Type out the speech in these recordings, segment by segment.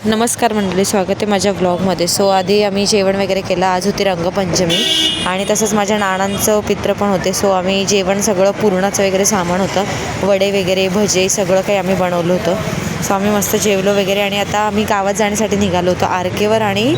नमस्कार मंडळी, स्वागत आहे माझ्या व्लॉगमध्ये. सो आधी आम्ही जेवण वगैरे केलं. आज होती रंगपंचमी आणि तसंच माझ्या नानांचं पित्र पण होते. सो आम्ही जेवण सगळं पुरणाचं वगैरे सामान होतं, वडे वगैरे भजे सगळं काही आम्ही बनवलं होतं. सो आम्ही मस्त जेवलो वगैरे आणि आता आम्ही गावात जाण्यासाठी निघालो होतो आरकेवर आणि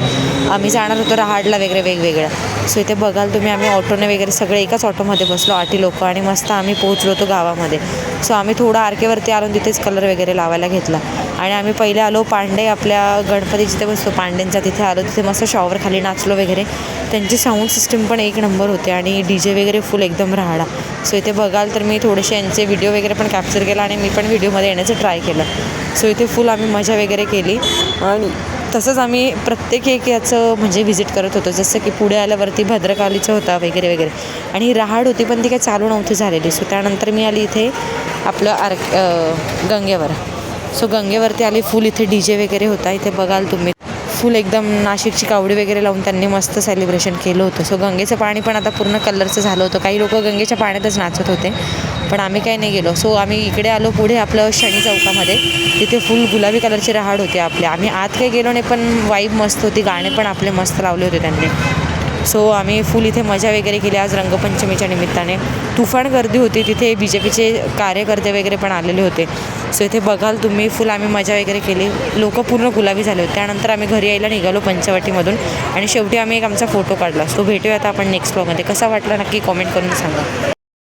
आम्ही जाणार होतो रहाडला वगैरे वेगवेगळ्या. सो इथे बघाल तुम्ही आम्ही ऑटोने वगैरे सगळे एकाच ऑटोमध्ये बसलो 8 लोक आणि मस्त आम्ही पोहोचलो होतो गावामध्ये. सो आम्ही थोडं आरकेवरती आलो, तिथेच कलर वगैरे लावायला घेतला आणि आम्ही पहिले आलो पांडे आपल्या गणपती जिथे बसतो पांड्यांचा तिथे आलो. तिथे मस्त शॉवर खाली नाचलो वगैरे. त्यांची साऊंड सिस्टम पण एक नंबर होते आणि DJ वगैरे फुल एकदम राहाडा. सो इथे बघाल तर मी थोडेसे यांचे व्हिडिओ वगैरे पण कॅप्चर केला आणि मी पण व्हिडिओमध्ये येण्याचं ट्राय केलं. सो इथे फुल आम्ही मजा वगैरे केली आणि तसंच आम्ही प्रत्येक एक याचं म्हणजे व्हिजिट करत होतो. जसं की पुढे आल्यावरती भद्रकालीचं होता वगैरे वगैरे आणि रहाड होती पण ती काही चालू नव्हती झालेली. सो त्यानंतर मी आली इथे आपलं गंगेवर. सो गंगेवरती आली, फुल इथे DJ वगैरे होता. इथे बघाल तुम्ही फुल एकदम नाशिकची कावडी वगैरे लावून त्यांनी मस्त सेलिब्रेशन केलं होतं. सो गंगेचं पाणी पण आता पूर्ण कलरचं झालं होतं. काही लोक गंगेच्या पाण्यातच नाचत होते पण आम्ही काही नाही गेलो. सो आम्ही इकडे आलो पुढे आपलं शनी चौकामध्ये. तिथे फुल गुलाबी कलरचे रहाड होते आपले. आम्ही आत काही गेलो नाही पण वाईब मस्त होती, गाणे पण आपले मस्त लावले होते त्यांनी. सो आम्ही फुल इथे मजा वगैरे केली आज रंगपंचमीच्या निमित्ताने. तुफान गर्दी होती तिथे, BJPचे कार्यकर्ते वगैरे पण आलेले होते. सो इथे बघाल तुम्ही फुल आम्ही मजा वगैरे केली. लोक पूर्ण गुलाबी झाले होते. त्यानंतर आम्ही घरी यायला निघालो पंचवटीमधून आणि शेवटी आम्ही एक आमचा फोटो काढला. सो भेटूया आता आपण नेक्स्ट व्लॉगमध्ये. कसा वाटला नक्की कॉमेंट करून सांगा.